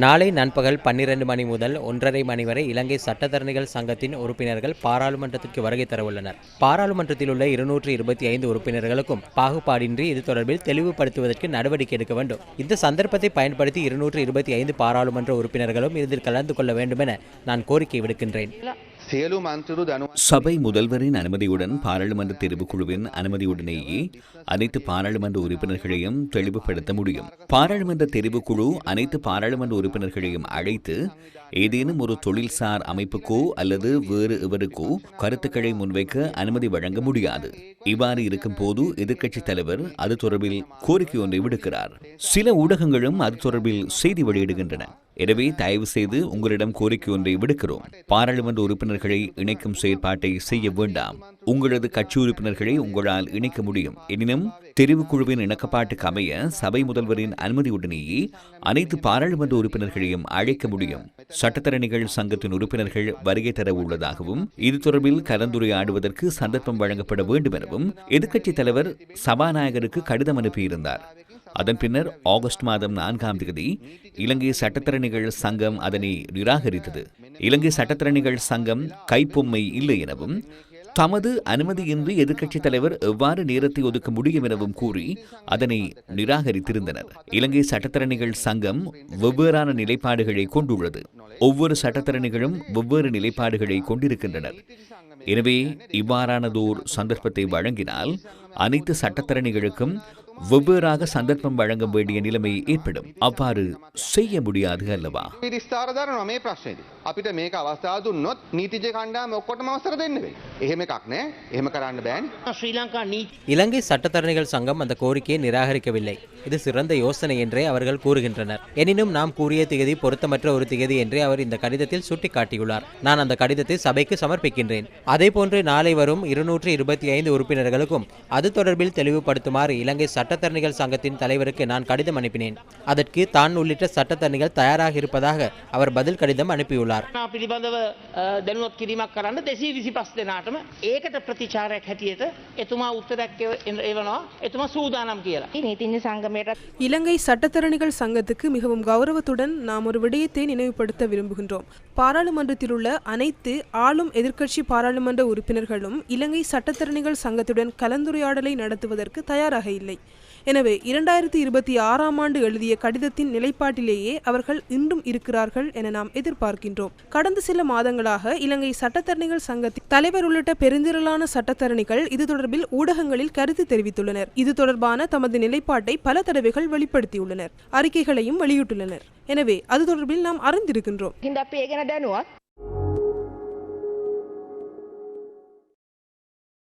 நாளை நண்பகல் 12 மணி முதல் 1:30 மணி வரை இலங்கை சட்டத்தரணிகள் சங்கத்தின் உறுப்பினர்கள் பாராளுமன்றத்திற்கு வருகை தரவுள்ளனர். பாராளுமன்றத்தில் உள்ள 225 உறுப்பினர்களுக்கும் பாகுபாடின்றி இது தொடர்பில் தெளிவுபடுத்துவதற்கு நடவடிக்கை எடுக்க வேண்டும். இந்த சந்தர்ப்பத்தை பயன்படுத்தி 225 பாராளுமன்ற உறுப்பினர்களும் இதில் கலந்து கொள்ள வேண்டும் என நான் கோரிக்கை விடுக்கின்றேன். சபை முதல்வரின் அனுமதியுடன் பாராளுமன்ற தெரிவுக்குழுவின் அனுமதியுடனேயே அனைத்து பாராளுமன்ற உறுப்பினர்களையும் தெளிவுபடுத்த முடியும். பாராளுமன்ற தெரிவுக்குழு அனைத்து பாராளுமன்ற உறுப்பினர்களையும் அழைத்து ஏதேனும் ஒரு தொழில்சார் அமைப்புக்கோ அல்லது வேறு எவருக்கோ கருத்துக்களை முன்வைக்க அனுமதி வழங்க முடியாது. இவ்வாறு இருக்கும் போது எதிர்க்கட்சித் தலைவர் அது தொடர்பில் கோரிக்கை ஒன்றை விடுக்கிறார். சில ஊடகங்களும் அது தொடர்பில் செய்தி வெளியிடுகின்றன. எனவே தயவு செய்து உங்களிடம் கோரிக்கை ஒன்றை விடுக்கிறோம். பாராளுமன்ற உறுப்பினர்களை இணைக்கும் செயற்பாட்டை செய்ய வேண்டாம். உங்களது கட்சி உறுப்பினர்களை உங்களால் இணைக்க முடியும். எனினும் தெரிவுக்குழுவின் இணக்கப்பாட்டுக்கு அமைய சபை முதல்வரின் அனுமதியுடனேயே அனைத்து பாராளுமன்ற உறுப்பினர்களையும் அழைக்க முடியும். சட்டத்தரணிகள் சங்கத்தின் உறுப்பினர்கள் வருகை தர உள்ளதாகவும் இது தொடர்பில் கலந்துரையாடுவதற்கு சந்தர்ப்பம் வழங்கப்பட வேண்டும் எனவும் எதிர்க்கட்சித் தலைவர் சபாநாயகருக்கு கடிதம் அனுப்பியிருந்தார். அதன் பின்னர் ஆகஸ்ட் மாதம் 4ஆம் தேதி இலங்கை சட்டத்தரணிகள் சங்கம் அதனை நிராகரித்தது. இலங்கை சட்டத்தரணிகள் சங்கம் கைப்பொம்மை இல்லை எனவும் தமது அனுமதியின்றி எதிர்க்கட்சித் தலைவர் எவ்வாறு நேரத்தை ஒதுக்க முடியும் எனவும் கூறி அதனை நிராகரித்திருந்தனர். இலங்கை சட்டத்தரணிகள் சங்கம் வெவ்வேறான நிலைப்பாடுகளை கொண்டுள்ளது. ஒவ்வொரு சட்டத்தரணிகளும் வெவ்வேறு நிலைப்பாடுகளை கொண்டிருக்கின்றனர். எனவே இவ்வாறானதோர் சந்தர்ப்பத்தை வழங்கினால் அனைத்து சட்டத்தரணிகளுக்கும் வெவ்வேறாக சந்தர்ப்பம் வழங்க வேண்டிய நிலைமை ஏற்படும். அவ்வாறு செய்ய முடியாது அல்லவா? இலங்கை சட்டத்தரணிகள் சங்கம் அந்த கோரிக்கையை நிராகரிக்கவில்லை. இது சிறந்த யோசனை என்றே அவர்கள் கூறுகின்றனர். எனினும் நாம் கூறிய திகதி பொருத்தமற்ற ஒரு திகதி என்றே அவர் இந்த கடிதத்தில் சுட்டிக்காட்டியுள்ளார். நான் அந்த கடிதத்தை சபைக்கு சமர்ப்பிக்கின்றேன். அதேபோன்று நாளை வரும் 225 உறுப்பினர்களுக்கும் அது தொடர்பில் தெளிவுபடுத்துமாறு இலங்கை சட்டத்தரணிகள் சங்கத்தின் தலைவருக்கு நான் கடிதம் அனுப்பினேன். அதற்கு தான் உள்ளிட்ட சட்டத்தரணிகள் தயாராக இருப்பதாக அவர் பதில் கடிதம் அனுப்பியுள்ளார். இலங்கை சட்டத்தரணிகள் சங்கத்துக்கு மிகவும் கௌரவத்துடன் நாம் ஒரு விடயத்தை நினைவுபடுத்த விரும்புகின்றோம். பாராளுமன்றத்தில் உள்ள அனைத்து ஆளும் எதிர்க்கட்சி பாராளுமன்ற உறுப்பினர்களும் இலங்கை சட்டத்தரணிகள் சங்கத்துடன் கலந்துரையாடலை நடத்துவதற்கு தயாராக இல்லை. எனவே 2026ஆம் ஆண்டு எழுதிய கடிதத்தின் நிலைப்பாட்டிலேயே அவர்கள் இன்றும் இருக்கிறார்கள் என நாம் எதிர்பார்க்கின்றோம். கடந்த சில மாதங்களாக இலங்கை சட்டத்தரணிகள் சங்கத்தின் தலைவர் உள்ளிட்ட பெருந்திரளான சட்டத்தரணிகள் இது தொடர்பில் ஊடகங்களில் கருத்து தெரிவித்துள்ளனர். இது தொடர்பான தமது நிலைப்பாட்டை பல தடவைகள் வெளிப்படுத்தியுள்ளனர். அறிக்கைகளையும் வெளியிட்டுள்ளனர். எனவே அது தொடர்பில் நாம் அறிந்திருக்கின்றோம்.